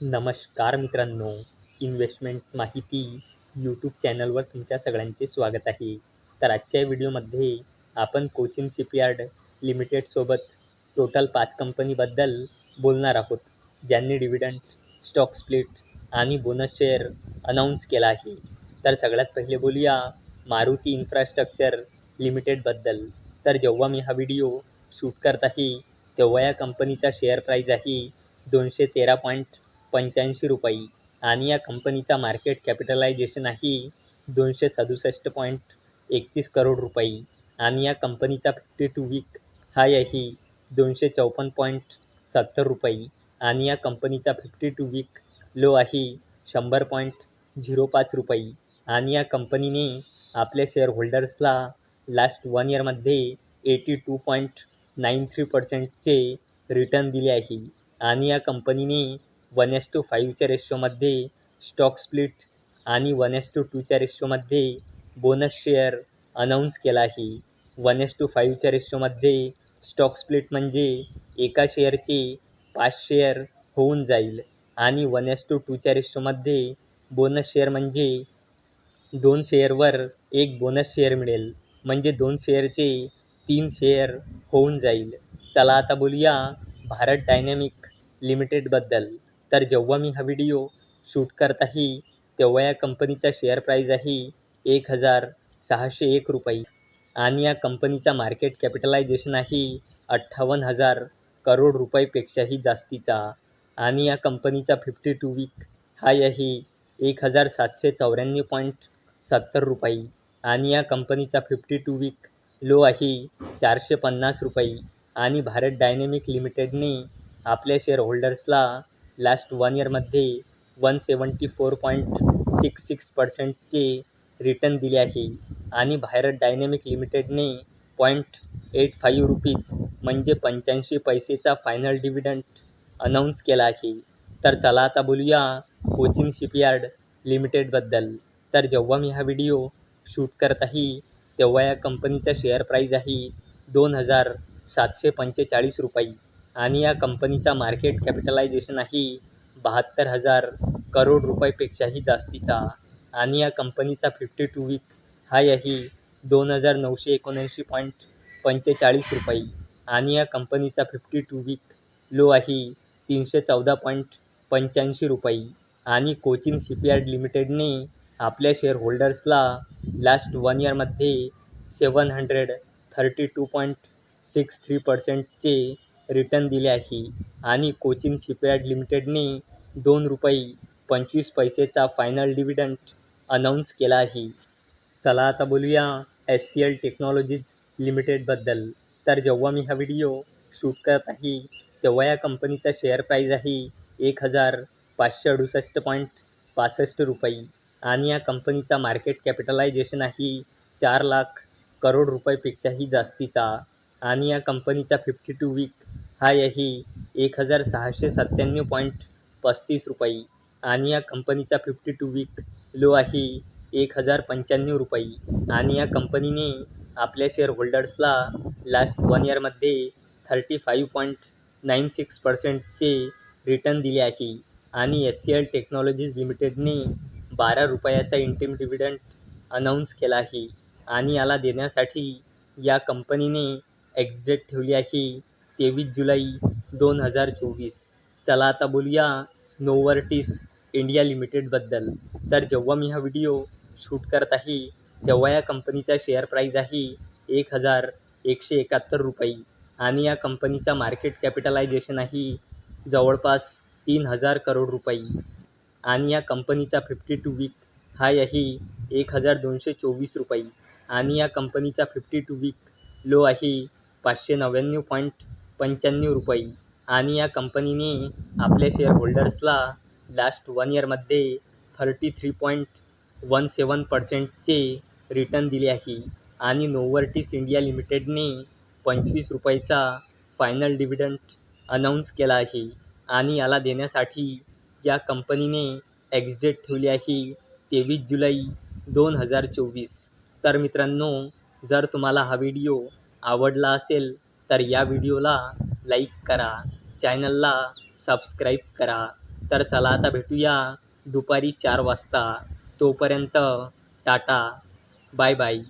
नमस्कार मित्रांनो, इन्व्हेस्टमेंट माहिती यूट्यूब चॅनलवर तुमच्या सगळ्यांचे स्वागत आहे. तर आजच्या व्हिडिओमध्ये आपण कोचिन शिपयार्ड लिमिटेडसोबत टोटल 5 कंपनीबद्दल बोलणार आहोत, ज्यांनी डिव्हिडंड, स्टॉक स्प्लिट आणि बोनस शेअर अनाऊन्स केला आहे. तर सगळ्यात पहिले बोलूया मारुती इन्फ्रास्ट्रक्चर लिमिटेडबद्दल. तर जेव्हा मी हा व्हिडिओ शूट करत आहे, तेव्हा या कंपनीचा शेअर प्राईज आहे ₹213.85 आणि या कंपनीचा मार्केट कॅपिटलायझेशन आहे ₹267.31 करोड आणि या कंपनीचा 52 वीक हाय आहे ₹254.70 आणि या कंपनीचा 52 वीक लो आहे ₹100.05 आणि या कंपनीने आपल्या शेअरहोल्डर्सला लास्ट 1 इयरमध्ये 82.93%चे रिटर्न दिले आहे आणि या कंपनीने 1:5च्या रेशोमध्ये स्टॉक स्प्लिट आणि 1:2च्या रेशोमध्ये बोनस शेअर अनाऊन्स केला आहे. 1:5च्या रेशोमध्ये स्टॉक स्प्लिट म्हणजे एका शेअरचे 5 शेअर होऊन जाईल आणि 1:2च्या रेशोमध्ये बोनस शेअर म्हणजे 2 शेअरवर 1 बोनस शेअर मिळेल, म्हणजे 2 शेअरचे 3 शेअर होऊन जाईल. चला आता बोलूया भारत डायनॅमिक लिमिटेडबद्दल. तर जेव्हा मी हा व्हिडिओ शूट करत आहे, तेव्हा या कंपनीचा शेअर प्राईज आहे ₹1,601 आणि या कंपनीचा मार्केट कॅपिटलायझेशन आहे 58,000 करोड रुपयापेक्षाही जास्तीचा आणि या कंपनीचा 52 वीक हाय आहे ₹1,794.70 आणि या कंपनीचा 52 वीक लो आहे ₹450 आणि भारत डायनॅमिक लिमिटेडने आपल्या शेअरहोल्डर्सला लास्ट 1 इयरमध्ये 174.66%चे रिटर्न दिले आहे आणि भारत डायनॅमिक लिमिटेडने ₹0.85 म्हणजे 85 पैसेचा फायनल डिव्हिडंड अनाऊन्स केला आहे. तर चला आता बोलूया कोचिन शिपयार्ड लिमिटेडबद्दल. तर जेव्हा मी हा व्हिडिओ शूट करत आहे, तेव्हा या कंपनीचा शेअर प्राईज आहे ₹2,745 आणि या कंपनीचा मार्केट कॅपिटलायझेशन आहे 72,000 करोड रुपयापेक्षाही जास्तीचा आणि या कंपनीचा 52 वीक हाय आहे ₹2,979.45 आणि या कंपनीचा 52 वीक लो आहे ₹314.85 आणि कोचिन शिपयार्ड लिमिटेडने आपल्या शेअरहोल्डर्सला लास्ट 1 इयरमध्ये 732.63%चे रिटर्न दिले आहे आणि कोचिन शिपयार्ड लिमिटेडने ₹2.25चा फायनल डिव्हिडंड अनाऊन्स केला आहे. चला आता बोलूया HCL टेक्नॉलॉजीज लिमिटेडबद्दल. तर जेव्हा मी हा व्हिडिओ शूट करत आहे, तेव्हा या कंपनीचा शेअर प्राईज आहे ₹1,568.65 आणि या कंपनीचा मार्केट कॅपिटलायझेशन आहे 4,00,000 करोड रुपयापेक्षाही जास्तीचा आणि या कंपनीचा 52 वीक हाय आहे ₹1,697.35 आणि या कंपनीचा 52 वीक लो आहे ₹1,095 आणि या कंपनीने आपल्या शेअरहोल्डर्सला लास्ट 1 इयरमध्ये 35.96%चे रिटर्न दिले आहे आणि HCL टेक्नॉलॉजीज लिमिटेडने ₹12चा इंटिम डिव्हिडंड अनाऊन्स केला आहे आणि याला देण्यासाठी या कंपनीने एक्स-डेट ठेवली आहे 23 जुलै 2024. चला आता बोलूया नोव्हर्टिस इंडिया लिमिटेडबद्दल. तर जेव्हा मी हा व्हिडिओ शूट करत आहे, तेव्हा या कंपनीचा शेअर प्राईज आहे ₹1,171 आणि या कंपनीचा मार्केट कॅपिटलायझेशन आहे जवळपास 3,000 करोड रुपये आणि या कंपनीचा 52 वीक हाय आहे ₹1,224 आणि या कंपनीचा 52 वीक लो आहे ₹599.95 आणि या कंपनीने आपल्या शेअरहोल्डर्सला लास्ट 1 इयरमध्ये 33.17%चे रिटर्न दिले आहे आणि नोव्हर्टिस इंडिया लिमिटेडने ₹25चा फायनल डिव्हिडंड अनाऊन्स केला आहे आणि याला देण्यासाठी या कंपनीने एक्स-डेट ठेवली आहे 23 जुलै 2024. तर मित्रांनो, जर तुम्हाला हा व्हिडिओ आवडला असेल तर या व्हिडिओला लाईक करा, चॅनलला सबस्क्राईब करा तर चला आता भेटूया दुपारी 4 वाजता. तोपर्यंत टाटा, बाय बाय.